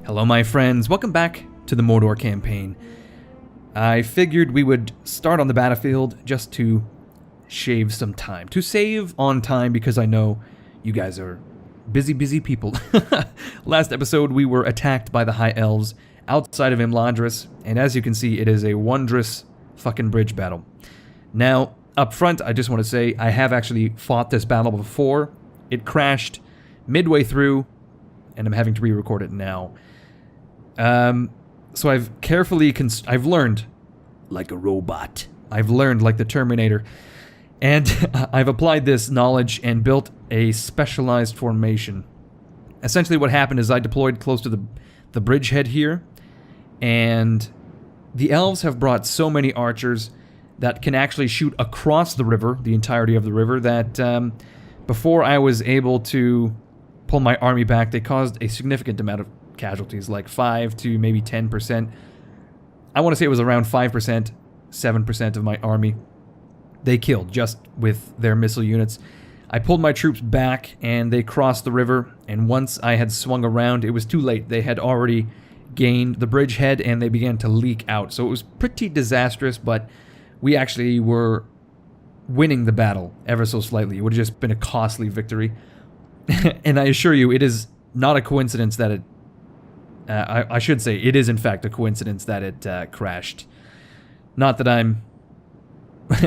Hello my friends, welcome back to the Mordor campaign. I figured we would start on the battlefield just to shave some time. To save on time because I know you guys are busy people. Last episode we were attacked by the High Elves outside of Imladris, and as you can see it is a wondrous fucking bridge battle. Now, up front I just want to say I have actually fought this battle before. It crashed midway through, and I'm having to re-record it now. So I've carefully I've learned like a robot. I've learned like the Terminator. And I've applied this knowledge and built a specialized formation. Essentially what happened is I deployed close to the bridgehead here, and the elves have brought so many archers that can actually shoot across the river, the entirety of the river, that before I was able to pull my army back, they caused a significant amount of casualties, like 5 to maybe 10%. I want to say it was around 5%, 7% of my army they killed just with their missile units. I pulled my troops back and they crossed the river, and once I had swung around, it was too late. They had already gained the bridgehead and they began to leak out. So it was pretty disastrous, but we actually were winning the battle ever so slightly. It would have just been a costly victory. And I assure you, it is not a coincidence that it I should say, it is in fact a coincidence that it crashed. Not that I'm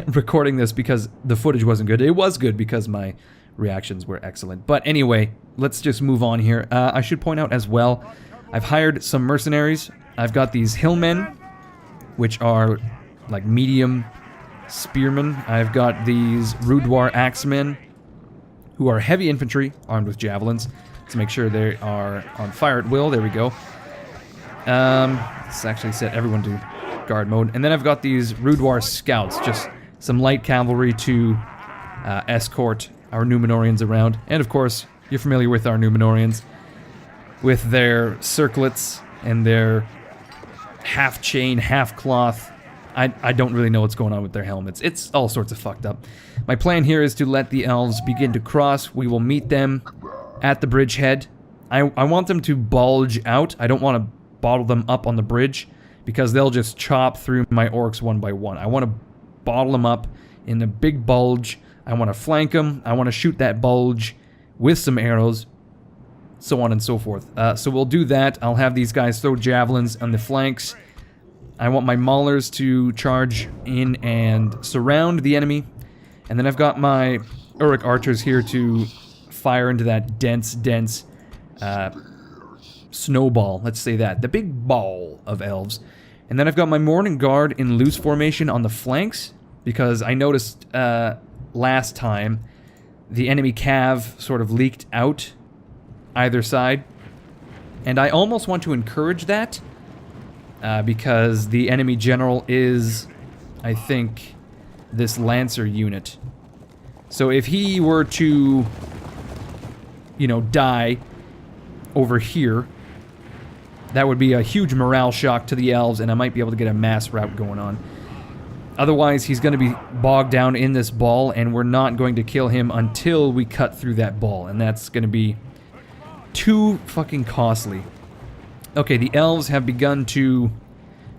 recording this because the footage wasn't good. It was good because my reactions were excellent. But anyway, let's just move on here. I should point out as well, I've hired some mercenaries. I've got these hillmen, which are like medium spearmen. I've got these Rudwar axemen, who are heavy infantry, armed with javelins, to make sure they are on fire at will. There we go. Let's actually set everyone to guard mode. And then I've got these Rudwar scouts, just some light cavalry to escort our Númenóreans around. And of course, you're familiar with our Númenóreans, with their circlets and their half chain, half cloth. I don't really know what's going on with their helmets. It's all sorts of fucked up. My plan here is to let the elves begin to cross. We will meet them at the bridgehead. I want them to bulge out. I don't want to bottle them up on the bridge, because they'll just chop through my orcs one by one. I want to bottle them up in a big bulge. I want to flank them. I want to shoot that bulge with some arrows, so on and so forth. So we'll do that. I'll have these guys throw javelins on the flanks. I want my maulers to charge in and surround the enemy. And then I've got my Uruk archers here to fire into that dense snowball, let's say that. The big ball of elves. And then I've got my Morning Guard in loose formation on the flanks, because I noticed last time the enemy cav sort of leaked out either side. And I almost want to encourage that, because the enemy general is, I think, this Lancer unit. So if he were to, you know, die over here, that would be a huge morale shock to the elves, and I might be able to get a mass rout going on. Otherwise, he's going to be bogged down in this ball, and we're not going to kill him until we cut through that ball, and that's going to be too fucking costly. Okay, the elves have begun to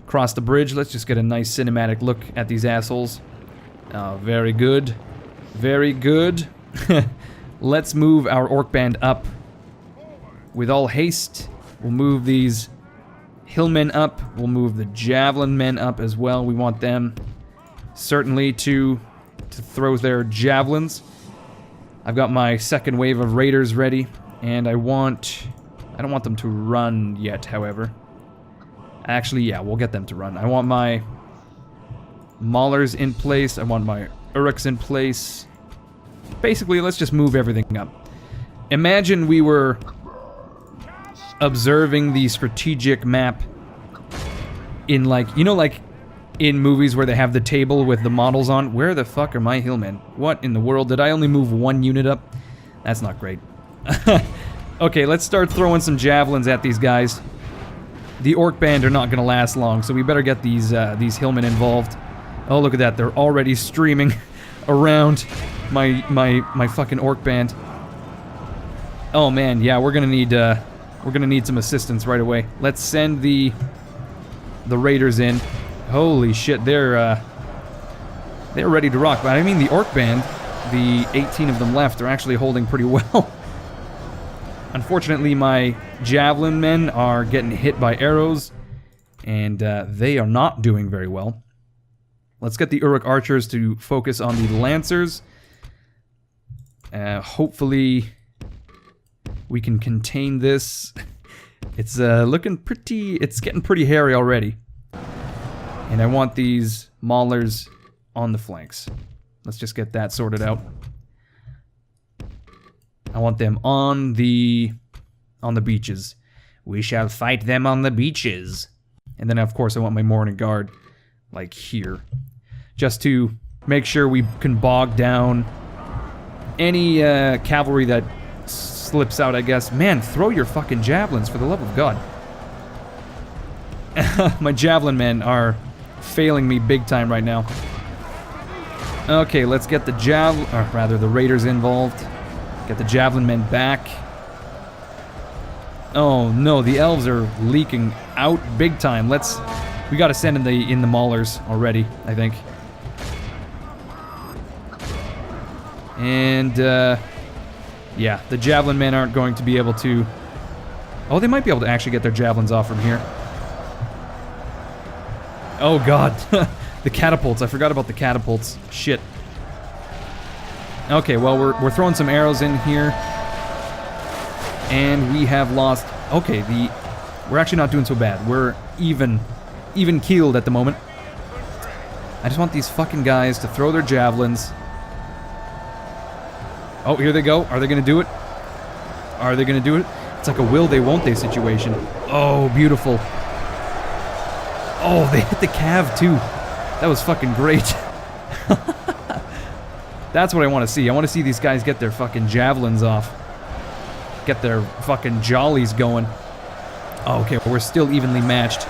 cross the bridge. Let's just get a nice cinematic look at these assholes. Oh, very good. Very good. Let's move our orc band up with all haste. We'll move these hillmen up. We'll move the javelin men up as well. We want them certainly to throw their javelins. I've got my second wave of raiders ready, and I don't want them to run yet, however. Actually, yeah, we'll get them to run. I want my maulers in place. I want my Uruks in place. Basically, let's just move everything up. Imagine we were observing the strategic map in, like, you know, like in movies where they have the table with the models on. Where the fuck are my hillmen? What in the world? Did I only move one unit up? That's not great. Okay, let's start throwing some javelins at these guys. The orc band are not gonna last long, so we better get these hillmen involved. Oh, look at that, they're already streaming around my fucking orc band. Oh man, yeah, we're gonna need We're gonna need some assistance right away. Let's send the raiders in. Holy shit, they're ready to rock. But I mean, the orc band, the 18 of them left, are actually holding pretty well. Unfortunately, my javelin men are getting hit by arrows, and they are not doing very well. Let's get the Uruk archers to focus on the lancers. Hopefully, we can contain this. It's looking pretty... It's getting pretty hairy already. And I want these maulers on the flanks. Let's just get that sorted out. I want them on the beaches. We shall fight them on the beaches. And then, of course, I want my Morning Guard, like, here. Just to make sure we can bog down any cavalry that slips out, I guess. Man, throw your fucking javelins, for the love of God. My javelin men are failing me big time right now. Okay, let's get the the raiders involved. Get the javelin men back. Oh no, the elves are leaking out big time. We gotta send in the maulers already, I think. And yeah, the javelin men aren't going to be able to... Oh, they might be able to actually get their javelins off from here. Oh god, the catapults. I forgot about the catapults. Shit. Okay, well, we're throwing some arrows in here. And we have lost... Okay, we're actually not doing so bad. We're even keeled at the moment. I just want these fucking guys to throw their javelins. Oh, here they go. Are they gonna do it? Are they gonna do it? It's like a will they, won't they situation. Oh, beautiful. Oh, they hit the cav too. That was fucking great. That's what I want to see. I want to see these guys get their fucking javelins off. Get their fucking jollies going. Oh, okay, we're still evenly matched.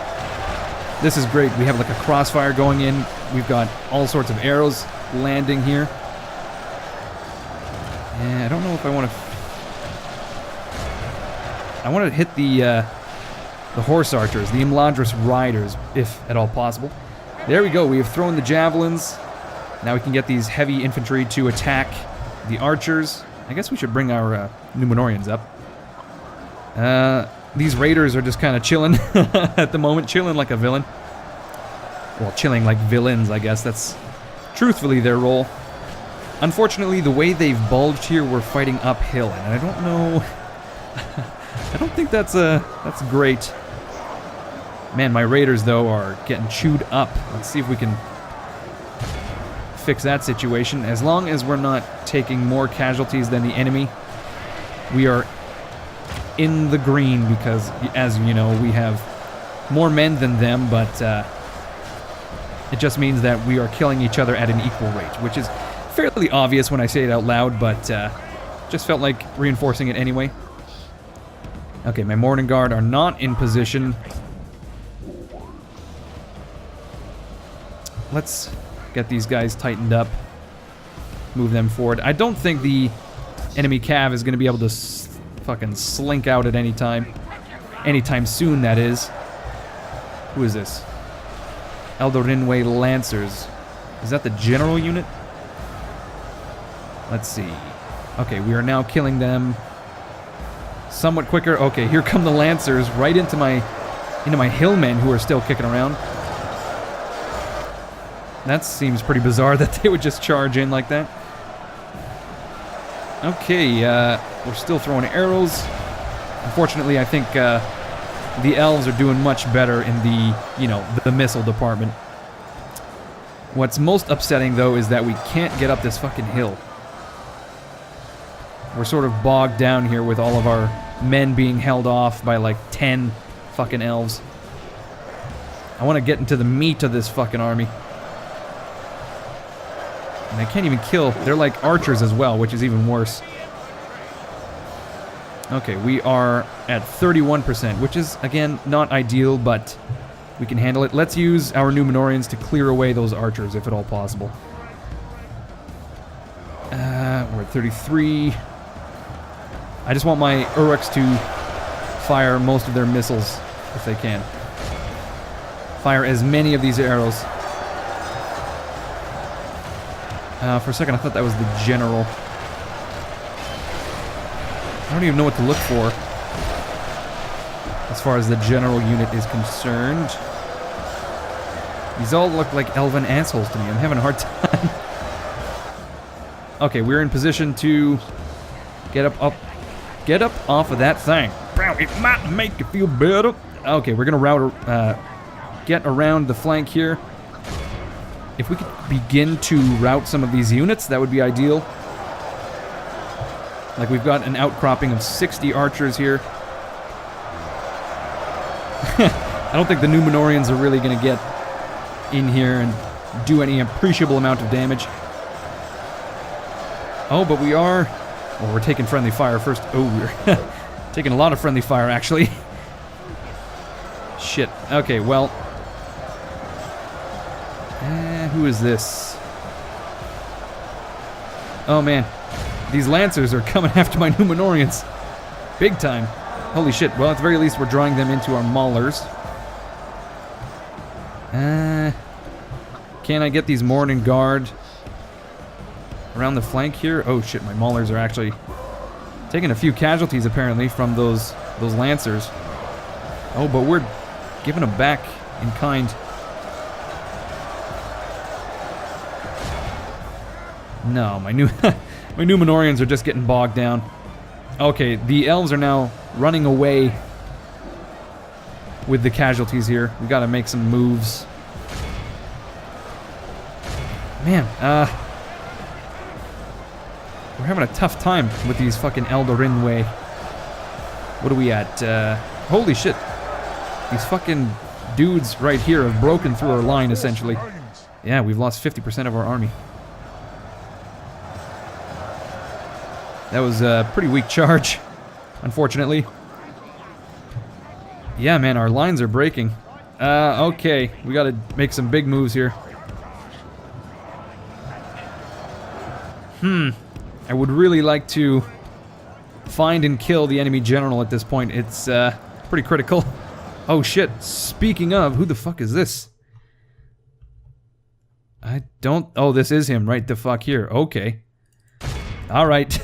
This is great. We have like a crossfire going in. We've got all sorts of arrows landing here. Yeah, I don't know if I want to... I want to hit the horse archers, the Imladris riders, if at all possible. There we go. We have thrown the javelins. Now we can get these heavy infantry to attack the archers. I guess we should bring our Numenorians up. These raiders are just kind of chilling at the moment. Chilling like a villain. Well, chilling like villains, I guess. That's truthfully their role. Unfortunately, the way they've bulged here, we're fighting uphill. And I don't know... I don't think that's great. Man, my raiders, though, are getting chewed up. Let's see if we can fix that situation. As long as we're not taking more casualties than the enemy, we are in the green because, as you know, we have more men than them, but it just means that we are killing each other at an equal rate, which is fairly obvious when I say it out loud, but just felt like reinforcing it anyway. Okay, my Morning Guard are not in position. Let's get these guys tightened up. Move them forward. I don't think the enemy cav is going to be able to fucking slink out at any time. Anytime soon, that is. Who is this? Eldorinwe Lancers. Is that the general unit? Let's see. Okay, we are now killing them somewhat quicker. Okay, here come the Lancers right into my hillmen who are still kicking around. That seems pretty bizarre that they would just charge in like that. Okay, we're still throwing arrows. Unfortunately, I think the elves are doing much better in the missile department. What's most upsetting, though, is that we can't get up this fucking hill. We're sort of bogged down here with all of our men being held off by like 10 fucking elves. I want to get into the meat of this fucking army. And I can't even kill. They're like archers as well, which is even worse. Okay, we are at 31%, which is, again, not ideal, but we can handle it. Let's use our Numenorians to clear away those archers, if at all possible. We're at 33. I just want my Uruks to fire most of their missiles if they can. Fire as many of these arrows. For a second I thought that was the general. I don't even know what to look for as far as the general unit is concerned. These all look like elven assholes to me. I'm having a hard time. Okay, we're in position to get up off of that thing. It might make you feel better. Okay, we're gonna get around the flank here. If we could begin to route some of these units, that would be ideal. Like, we've got an outcropping of 60 archers here. I don't think the Numenorians are really gonna get in here and do any appreciable amount of damage. Oh, but we are... Well, we're taking friendly fire first. Oh, we're taking a lot of friendly fire, actually. Shit. Okay, well... who is this? Oh, man. These Lancers are coming after my Numenorians. Big time. Holy shit. Well, at the very least, we're drawing them into our maulers. Can I get these Morning Guard around the flank here? Oh shit, my maulers are actually taking a few casualties apparently from those Lancers. Oh, but we're giving them back in kind. No, my Numenorians are just getting bogged down. Okay, the elves are now running away with the casualties here. We gotta make some moves. Man, we're having a tough time with these fucking Eldarin way. What are we at? Holy shit. These fucking dudes right here have broken through our line, essentially. Yeah, we've lost 50% of our army. That was a pretty weak charge, unfortunately. Yeah, man, our lines are breaking. Okay, we gotta make some big moves here. I would really like to find and kill the enemy general at this point. It's, pretty critical. Oh shit, speaking of, who the fuck is this? I don't... Oh, this is him right the fuck here. Okay. Alright.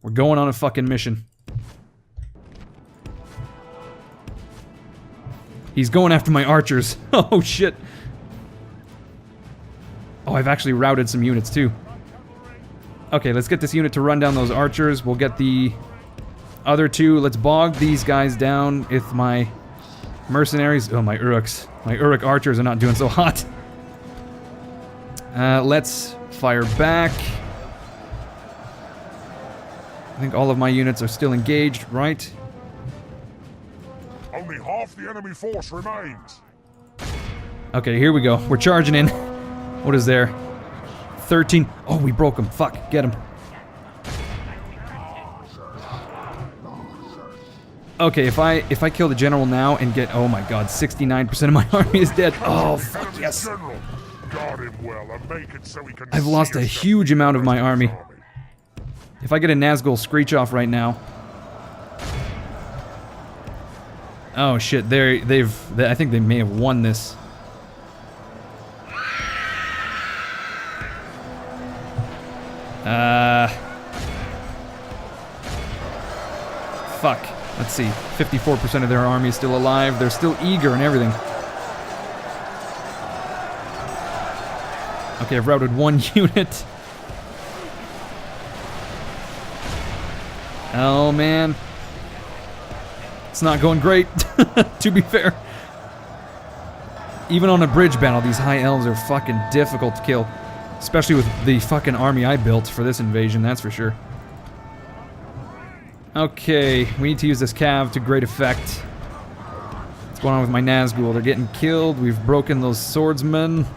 We're going on a fucking mission. He's going after my archers. Oh shit. Oh, I've actually routed some units too. Okay, let's get this unit to run down those archers. We'll get the other two. Let's bog these guys down if my mercenaries... Oh, my Uruks. My Uruk archers are not doing so hot. Let's fire back. I think all of my units are still engaged, right? Only half the enemy force remains. Okay, here we go. We're charging in. What is there? 13. Oh, we broke him. Fuck. Get him. Okay, if I kill the general now and get... Oh my god, 69% of my army is dead. Oh, fuck yes. Guard him well and make it so he can I've lost a huge amount of my army. If I get a Nazgul screech off right now... Oh shit, I think they may have won this. Fuck. Let's see. 54% of their army is still alive. They're still eager and everything. Okay, I've routed one unit. Oh, man. It's not going great, to be fair. Even on a bridge battle, these high elves are fucking difficult to kill. Especially with the fucking army I built for this invasion, that's for sure. Okay, we need to use this cav to great effect. What's going on with my Nazgul? They're getting killed. We've broken those swordsmen.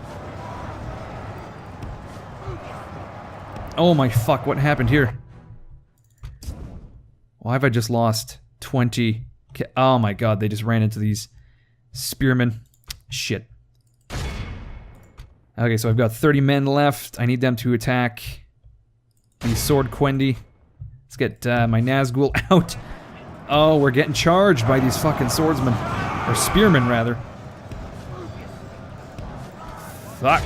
Oh my fuck, what happened here? Why have I just lost 20? Oh my god, they just ran into these spearmen. Shit. Okay, so I've got 30 men left. I need them to attack the Sword Quendi. Let's get my Nazgul out. Oh, we're getting charged by these fucking swordsmen. Or spearmen, rather. Fuck.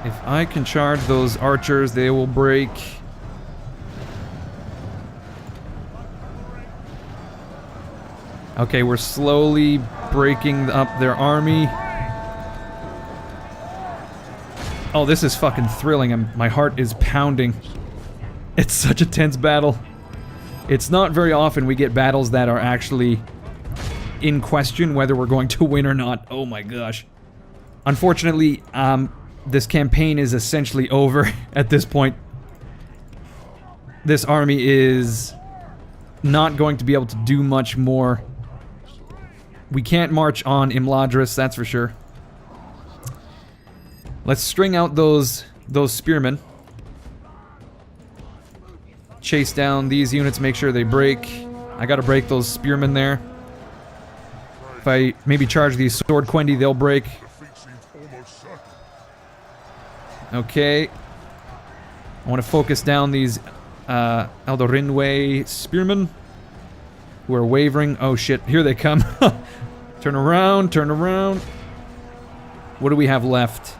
If I can charge those archers, they will break. Okay, we're slowly breaking up their army. Oh, this is fucking thrilling. My heart is pounding. It's such a tense battle. It's not very often we get battles that are actually in question whether we're going to win or not. Oh my gosh. Unfortunately, this campaign is essentially over at this point. This army is not going to be able to do much more. We can't march on Imladris, that's for sure. Let's string out those spearmen. Chase down these units, make sure they break. I gotta break those spearmen there. If I maybe charge these sword Quendi, they'll break. Okay. I want to focus down these Eldorinwe spearmen who are wavering. Oh shit, here they come. Turn around, turn around. What do we have left?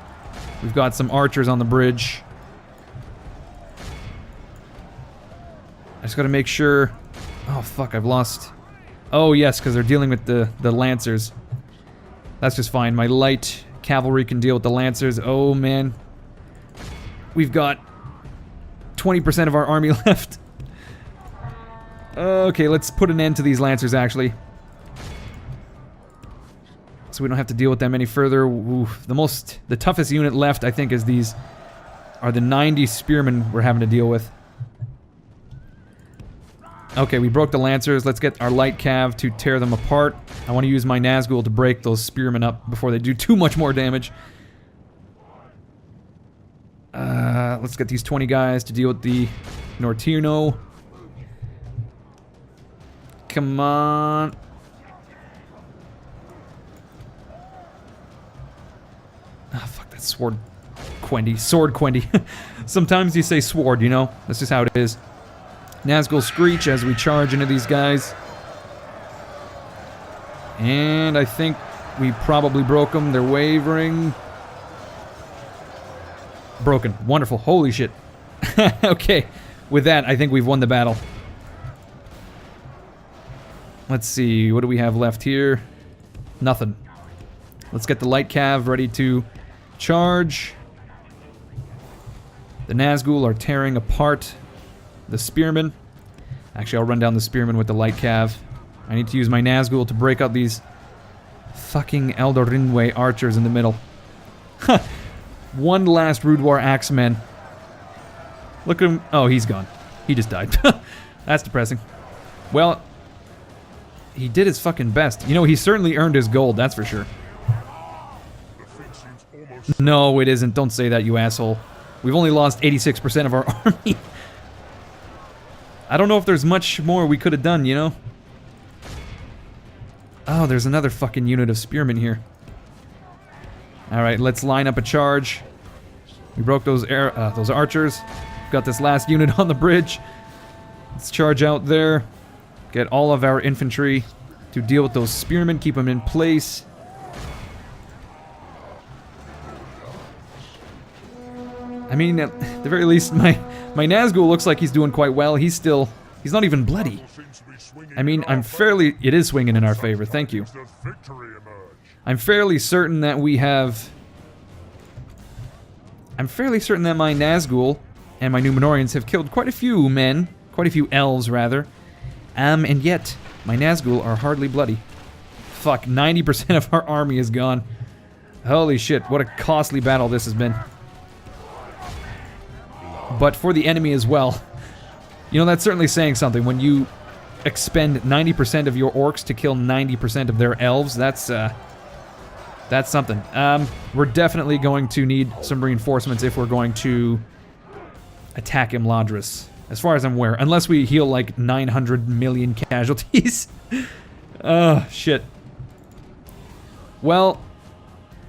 We've got some archers on the bridge. I just gotta make sure... Oh fuck, I've lost... Oh yes, because they're dealing with the lancers. That's just fine. My light cavalry can deal with the lancers. Oh man. We've got 20% of our army left. Okay, let's put an end to these lancers actually. So we don't have to deal with them any further. Oof. The toughest unit left, I think, are the 90 spearmen we're having to deal with. Okay, we broke the lancers. Let's get our light cav to tear them apart. I want to use my Nazgul to break those spearmen up before they do too much more damage. Let's get these 20 guys to deal with the Nortino. Come on. Ah, fuck that sword Quendi. Sword Quendi. Sometimes you say sword, you know? That's just how it is. Nazgul screech as we charge into these guys. And I think we probably broke them. They're wavering. Broken. Wonderful. Holy shit. Okay. With that, I think we've won the battle. Let's see. What do we have left here? Nothing. Let's get the light cav ready to charge. The Nazgul are tearing apart the spearmen. Actually, I'll run down the spearmen with the light cav. I need to use my Nazgul to break out these fucking Eldorinwe archers in the middle. One last Rude War Axeman. Look at him. Oh, he's gone. He just died. That's depressing. Well, he did his fucking best. You know, he certainly earned his gold, that's for sure. No, it isn't. Don't say that, you asshole. We've only lost 86% of our army. I don't know if there's much more we could have done, you know? Oh, there's another fucking unit of spearmen here. Alright, let's line up a charge. We broke those archers. Got this last unit on the bridge. Let's charge out there. Get all of our infantry to deal with those spearmen. Keep them in place. I mean, at the very least, my Nazgul looks like he's doing quite well. He's not even bloody. I mean, it is swinging in our favor, thank you. I'm fairly certain that my Nazgul and my Numenorians have killed quite a few men, quite a few elves, rather. And yet, my Nazgul are hardly bloody. Fuck, 90% of our army is gone. Holy shit, what a costly battle this has been. But for the enemy as well. You know, that's certainly saying something. When you expend 90% of your orcs to kill 90% of their elves, that's something. We're definitely going to need some reinforcements if we're going to attack Imladris, as far as I'm aware. Unless we heal like 900 million casualties. Oh, shit. Well,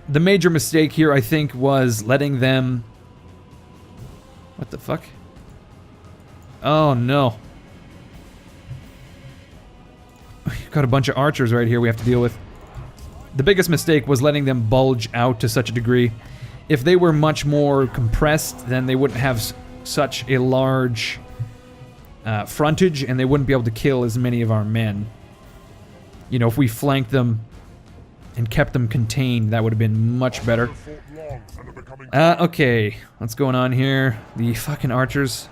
The major mistake here, I think, was letting them... What the fuck? Oh, no. We've got a bunch of archers right here we have to deal with. The biggest mistake was letting them bulge out to such a degree. If they were much more compressed, then they wouldn't have such a large frontage, and they wouldn't be able to kill as many of our men. You know, if we flanked them and kept them contained, that would have been much better. Okay, what's going on here? The fucking archers.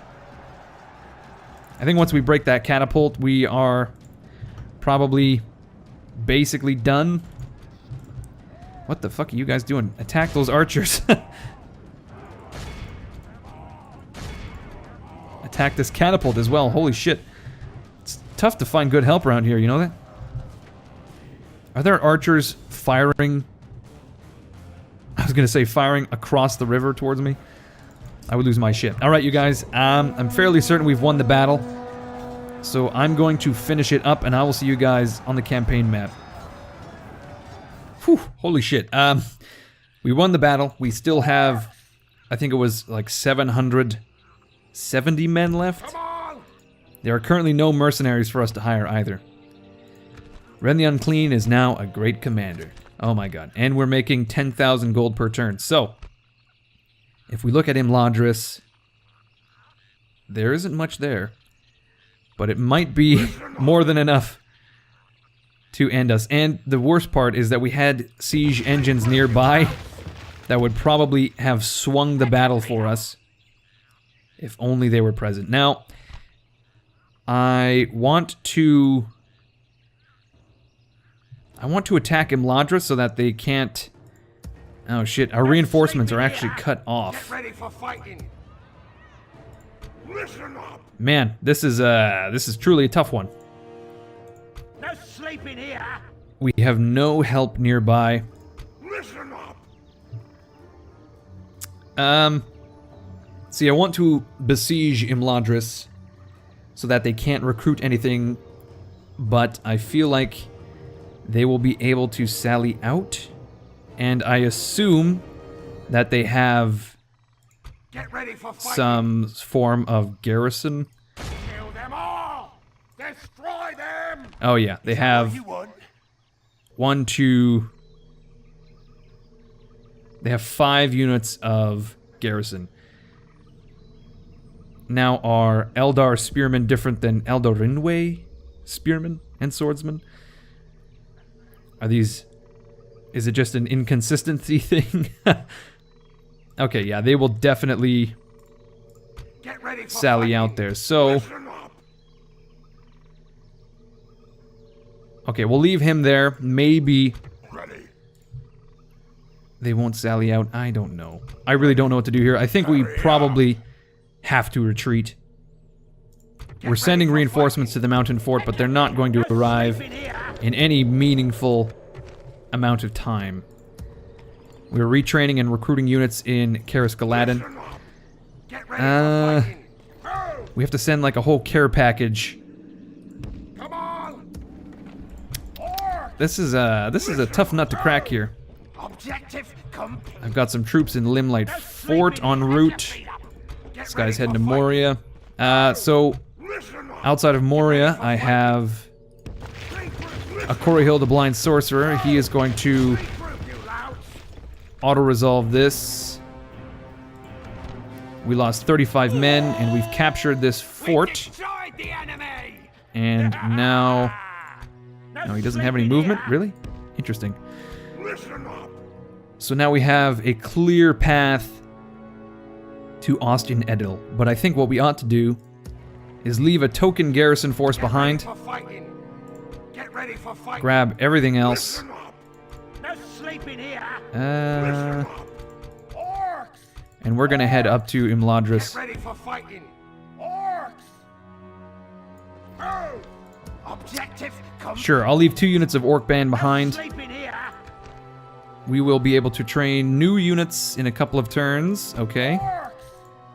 I think once we break that catapult, we are probably basically done. What the fuck are you guys doing? Attack those archers. Attack this catapult as well. Holy shit. It's tough to find good help around here, you know that? Are there archers firing? I was gonna say firing across the river towards me. I would lose my shit. Alright, you guys. I'm fairly certain we've won the battle. So I'm going to finish it up, and I will see you guys on the campaign map. Whew, holy shit. We won the battle. We still have, I think it was like 770 men left. There are currently no mercenaries for us to hire either. Ren the Unclean is now a great commander. Oh my god. And we're making 10,000 gold per turn. So, if we look at Imladris, there isn't much there. But it might be more than enough to end us. And the worst part is that we had siege engines nearby that would probably have swung the battle for us if only they were present. Now, I want to attack Imladris so that they can't... Oh shit, our reinforcements are actually cut off. Get ready for fighting. Listen up. Man, this is truly a tough one. No sleeping here. We have no help nearby. Listen up. See, I want to besiege Imladris so that they can't recruit anything, but I feel like they will be able to sally out, and I assume that they have Get ready for fighting. some form of garrison. Kill them all. Destroy them. Oh yeah, they have You want? 1, 2... They have 5 units of garrison. Now, are Eldar spearmen different than Eldarinwe spearmen and swordsmen? Are these... Is it just an inconsistency thing? Okay, yeah, they will definitely Get ready for sally fighting. out there. So, Listen up. okay, we'll leave him there. Maybe Ready. they won't sally out. I don't know. I really don't know what to do here. I think we probably have to retreat. We're sending reinforcements to the mountain fort, but they're not going to arrive in any meaningful amount of time. We're retraining and recruiting units in Karis Galadin. Get ready for fighting. Go. We have to send like a whole care package. Come on. Or This is a tough nut to crack here. objective complete. I've got some troops in Limelight Fort en route. This guy's heading to Moria. So Listen up. outside of Moria, I have a Corihil the Blind Sorcerer. He is going to auto-resolve this. We lost 35 men, and we've captured this fort. Destroyed the enemy. And now... No, he doesn't have any movement? Really? Interesting. Listen up. So now we have a clear path to Austin Edil. But I think what we ought to do is leave a token garrison force behind, For fighting. Get ready for fighting. grab everything else. Listen up. No sleeping here. Uh, Orcs. and we're gonna head up to Get Imladris. ready for fighting. Orcs. Oh. Objective complete. Sure, I'll leave 2 units of Orc Band behind. Sleeping here. We will be able to train new units in a couple of turns. Okay, Orcs.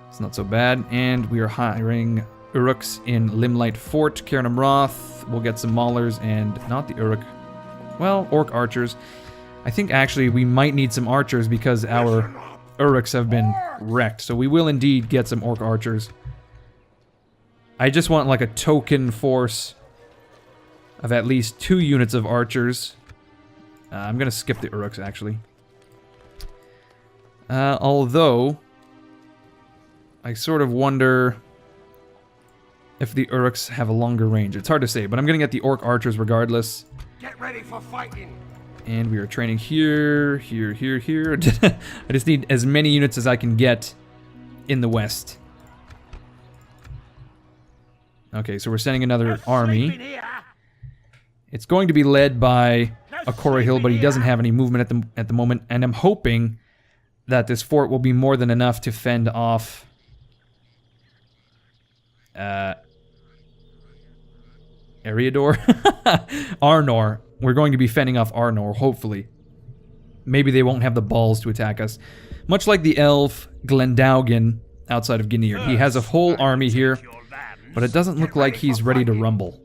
it's not so bad. And we are hiring Uruks in Limelight Fort. Cairn Roth. We'll get some Maulers and not the Uruk. Well, Orc Archers. I think actually we might need some archers because our Uruks have been wrecked. So we will indeed get some orc archers. I just want like a token force of at least 2 units of archers. I'm gonna skip the Uruks actually. Although, I sort of wonder if the Uruks have a longer range. It's hard to say, but I'm gonna get the orc archers regardless. Get ready for fighting. And we are training here, here, here, here. I just need as many units as I can get in the west. Okay, so we're sending another army. It's going to be led by a Hill, but he doesn't have any movement at the moment, and I'm hoping that this fort will be more than enough to fend off Eriador? Arnor. We're going to be fending off Arnor, hopefully. Maybe they won't have the balls to attack us. Much like the elf Glendaugen outside of Guinea. He has a whole army here, but it doesn't look like he's ready to rumble.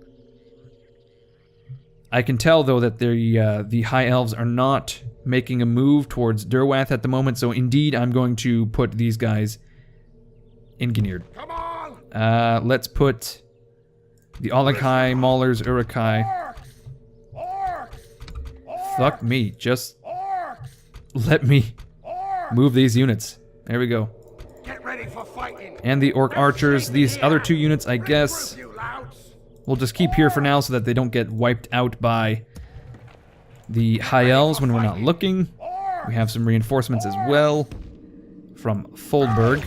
I can tell, though, that the High Elves are not making a move towards Durwath at the moment, so indeed I'm going to put these guys in Guinea. Come on! Let's put the Olakai, Maulers, Urukai. Fuck me, just let me move these units. There we go. Get ready for fighting. And the Orc Archers, these other 2 units, I guess, we'll just keep here for now so that they don't get wiped out by the High Elves when we're not looking. We have some reinforcements as well from Foldberg.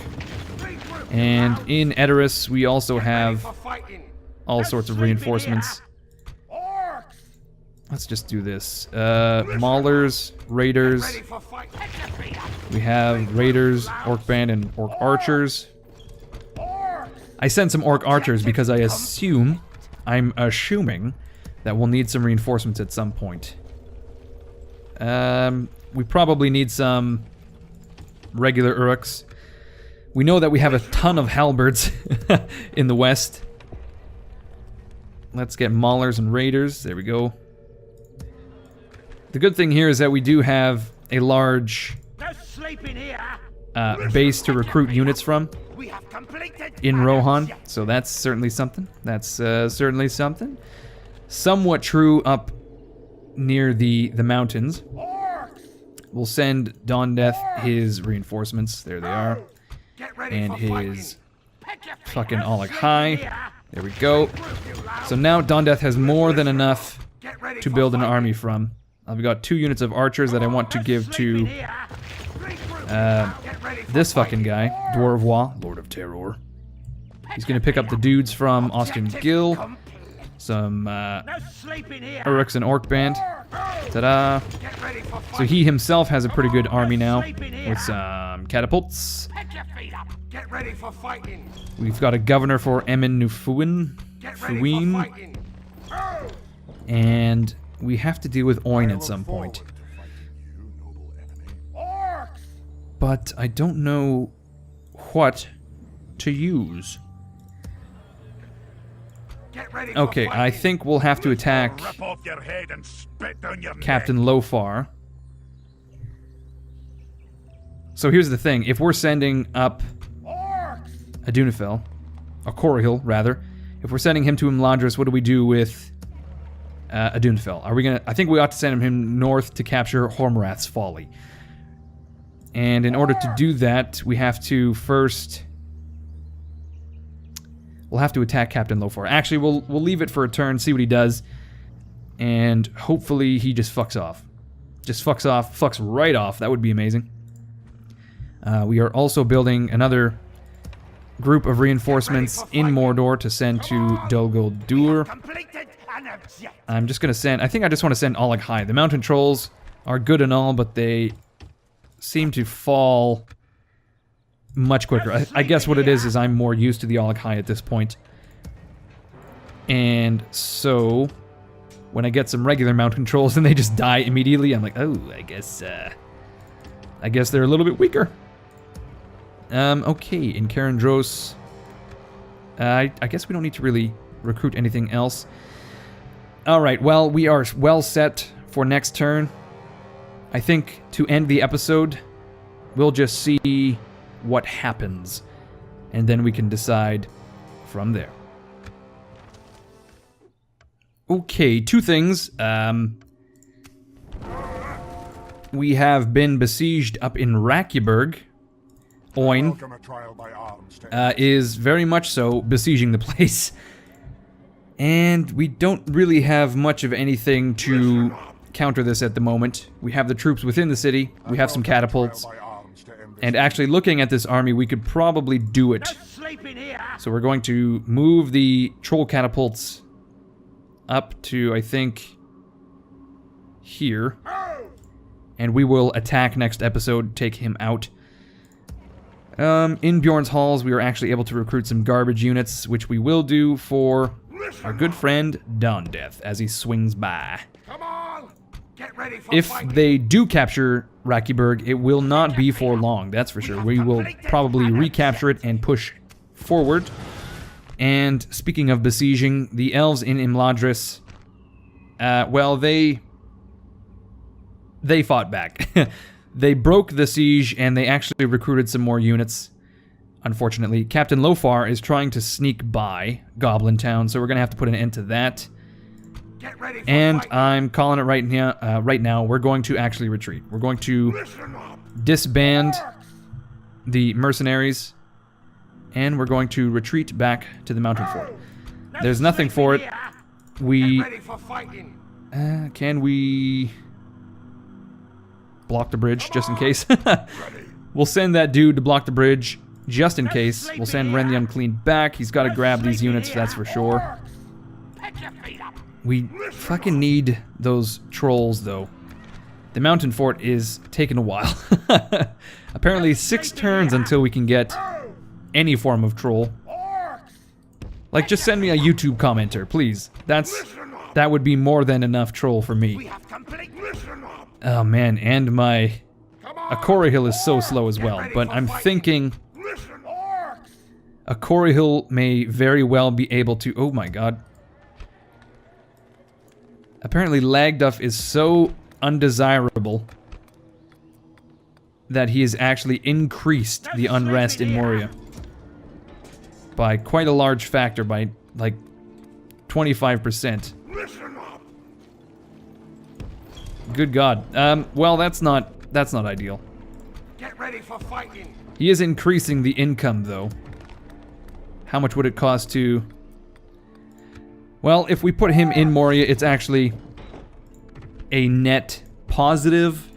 And in Edoras, we also have all sorts of reinforcements. Let's just do this. Maulers, Raiders. We have Raiders, Orc Band, and Orc Archers. I sent some Orc Archers because I'm assuming that we'll need some reinforcements at some point. We probably need some regular Uruks. We know that we have a ton of halberds in the west. Let's get Maulers and Raiders. There we go. The good thing here is that we do have a large base to recruit units from in Rohan, so that's certainly something. That's certainly something. Somewhat true up near the mountains. We'll send Dawndeath his reinforcements. There they are. And his fucking Olakai. There we go. So now Dawndeath has more than enough to build an army from. I've got 2 units of archers that I want to give to this fucking guy, Dwarvois, Lord of Terror. He's gonna pick up the dudes from Austin Gill, some Uruks and Orc Band. Ta-da! So he himself has a pretty good army now, with some catapults. We've got a governor for Emin Nufuin, and we have to deal with Oin at some point. But I don't know what to use. Okay, I think we'll have to attack Captain Lofar. So here's the thing, if we're sending up Adunafel, or Corahil rather, if we're sending him to Imladris, what do we do with Adunafel? Are we gonna? I think we ought to send him north to capture Hormrath's Folly. And in order to do that, we have to first. We'll have to attack Captain Lofar. Actually, we'll leave it for a turn, see what he does, and hopefully he just fucks off. Just fucks right off. That would be amazing. We are also building another group of reinforcements in Mordor to send to Dol Guldur. I'm just gonna send. I think I just want to send Oleg High. The mountain trolls are good and all, but they seem to fall much quicker. I guess what it is I'm more used to the Oleg High at this point. And so when I get some regular mountain trolls and they just die immediately, I'm like, oh, I guess they're a little bit weaker. Okay, in Karandros, I guess we don't need to really recruit anything else. Alright, well, we are well set for next turn. I think to end the episode, we'll just see what happens, and then we can decide from there. Okay, two things. We have been besieged up in Rakiburg. Oin Welcome a trial by arms to is very much so besieging the place. And we don't really have much of anything to counter this at the moment. We have the troops within the city, we have some catapults, and actually looking at this army, we could probably do it. So we're going to move the troll catapults up to, I think, here. And we will attack next episode, take him out. In Bjorn's halls, we were actually able to recruit some garbage units, which we will do for our good friend Dawndeath as he swings by. Come on! Get ready for If fighting. they do capture Rakiburg, it will not be for long, that's for sure. We will probably recapture it and push forward. And speaking of besieging, the elves in Imladris, well, they fought back. They broke the siege, and they actually recruited some more units. Unfortunately, Captain Lofar is trying to sneak by Goblin Town, so we're going to have to put an end to that. Get ready for And fighting. I'm calling it right now. Right now, we're going to actually retreat. We're going to Listen up. disband the mercenaries, and we're going to retreat back to the mountain fort. No There's nothing for it. sleeping here. We Get ready for fighting. can we block the bridge just in case? We'll send that dude to block the bridge just in case. We'll send Ren the Unclean back. He's got to grab these units, that's for sure. Put your feet up. We fucking need those trolls, though. The mountain fort is taking a while. Apparently 6 turns until we can get any form of troll. Like, just send me a YouTube commenter, please. That would be more than enough troll for We me. have complete. Listen up. Oh man, and my Come on. Akori Hill is so slow as well, but I'm thinking Listen, orcs. Akori Hill may very well be able to... Oh my god. Apparently Lagduff is so undesirable that he has actually increased the unrest in Moria by quite a large factor, by like 25%. Listen up. Good god. Well, that's not ideal. Get ready for fighting. He is increasing the income, though. How much would it cost to... Well, if we put him in Moria, it's actually a net positive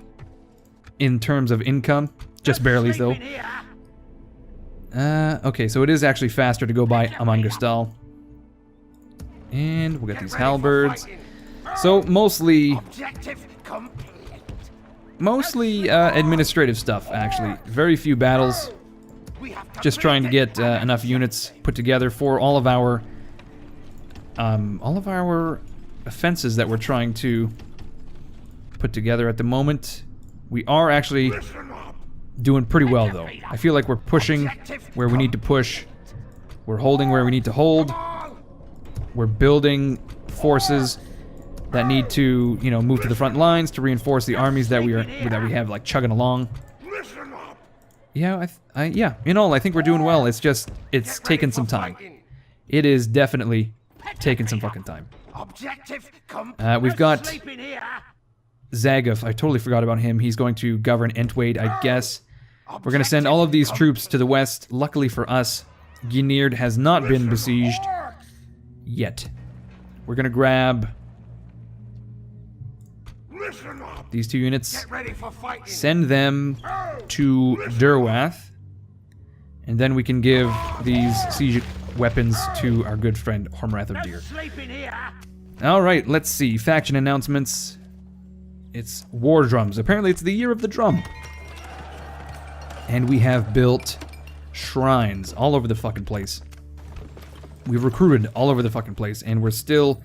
in terms of income. Just barely, though. Sleeping here. Okay, so it is actually faster to go by Amangerstal. And we'll get Get these ready for halberds. fighting. So, mostly Objective complete. administrative stuff, actually. Very few battles. We have Just trying to completed get enough units put together for all of our offenses that we're trying to put together at the moment. We are actually Listen up. doing pretty well, though. I feel like we're pushing where we need to push. We're holding where we need to hold. On. We're building forces that need to, you know, move to the front lines to reinforce the armies that we have like chugging along. Listen up. Yeah, yeah. In all, I think we're doing well. It's just it's Get ready taken for some time. fighting. It is definitely taking some fucking time. Objective complete. We've got Sleeping here. Zaguf. I totally forgot about him. He's going to govern Entwade, I guess. We're going to send all of these troops to the west. Luckily for us, Ginerd has not been besieged yet. We're going to grab Listen up. these 2 units, Get ready for fighting. send them to Durwath, and then we can give these siege weapons to our good friend Hormwrath of Deer. Sleeping here. Alright, let's see. Faction announcements. It's War Drums. Apparently it's the year of the drum. And we have built shrines all over the fucking place. We've recruited all over the fucking place, and we're still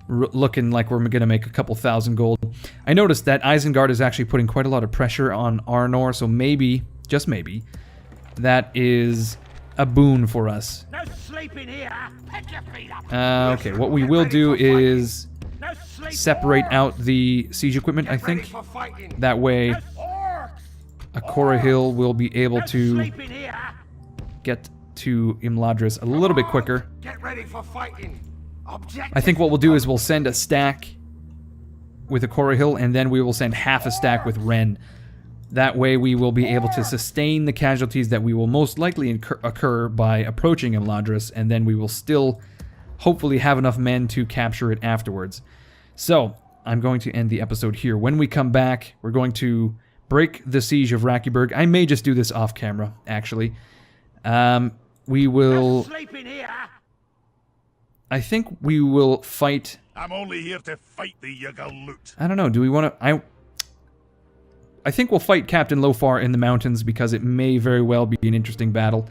looking like we're gonna make a couple thousand gold. I noticed that Isengard is actually putting quite a lot of pressure on Arnor, so maybe, just maybe, that is a boon for us. No sleeping here. Put your feet up. Okay, what we will do is separate out the siege equipment, I think. That way, Hill will be able to get to Imladris a little bit quicker. Get ready for fighting. I think what we'll do is we'll send a stack with Hill, and then we will send half a stack with Ren. That way we will be able to sustain the casualties that we will most likely occur by approaching Imladris, and then we will still hopefully have enough men to capture it afterwards. So, I'm going to end the episode here. When we come back, we're going to break the siege of Rakiburg. I may just do this off camera, actually. We will... I think we will fight... I'm only here to fight the Yugaloot. I don't know, do we want to... I think we'll fight Captain Lofar in the mountains because it may very well be an interesting battle.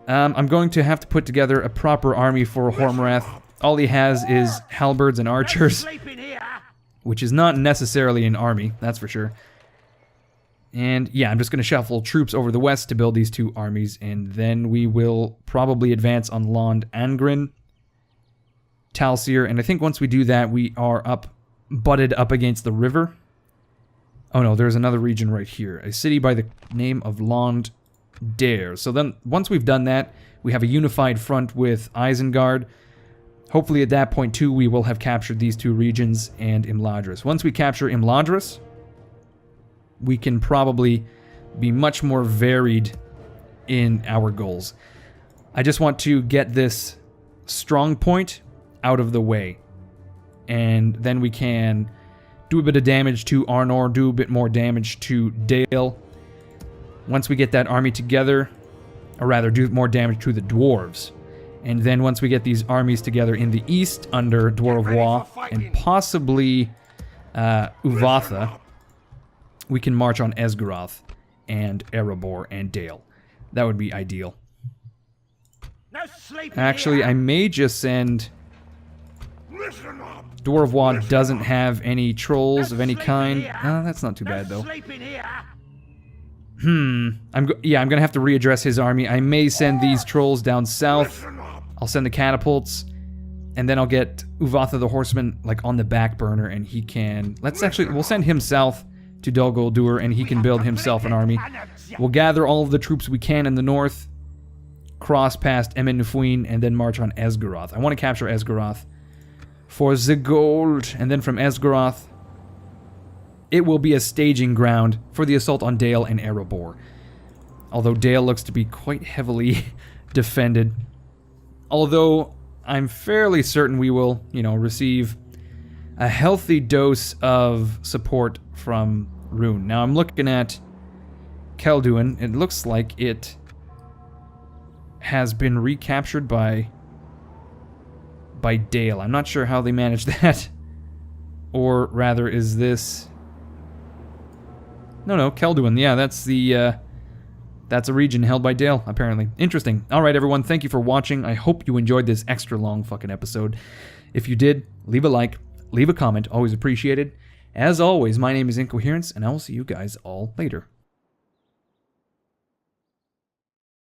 I'm going to have to put together a proper army for Hormarath. All he has is halberds and archers, which is not necessarily an army, that's for sure. And yeah, I'm just going to shuffle troops over the west to build these two armies, and then we will probably advance on Lond Angren, Talsir, and I think once we do that, we are butted up against the river. Oh no, there's another region right here. A city by the name of Lond Dare. So then, once we've done that, we have a unified front with Isengard. Hopefully at that point too, we will have captured these two regions and Imladris. Once we capture Imladris, we can probably be much more varied in our goals. I just want to get this strong point out of the way. And then we can do a bit of damage to Arnor, do a bit more damage to Dale. Once we get that army together, or rather do more damage to the dwarves. And then once we get these armies together in the east under Dwarvois and possibly Uvatha, we can march on Esgaroth and Erebor and Dale. That would be ideal. Actually, I may just send... Dwarvois doesn't have any trolls of any kind. That's not too bad, though. I'm gonna have to readdress his army. I may send these trolls down south. I'll send the catapults. And then I'll get Uvatha the Horseman, like, on the back burner, and he can... we'll send him south to Dol Guldur, and he can build himself an army. We'll gather all of the troops we can in the north, cross past Emin Nufuin, and then march on Esgaroth. I want to capture Esgaroth for the gold, and then from Esgaroth, it will be a staging ground for the assault on Dale and Erebor. Although Dale looks to be quite heavily defended. Although I'm fairly certain we will, receive a healthy dose of support from Rune. Now I'm looking at Kelduin. It looks like it has been recaptured by Dale. I'm not sure how they managed that. Or rather, is this... No, Kelduin. Yeah, that's a region held by Dale, apparently. Interesting. Alright, everyone, thank you for watching. I hope you enjoyed this extra long fucking episode. If you did, leave a like, leave a comment, always appreciated. As always, my name is Incoherence, and I will see you guys all later.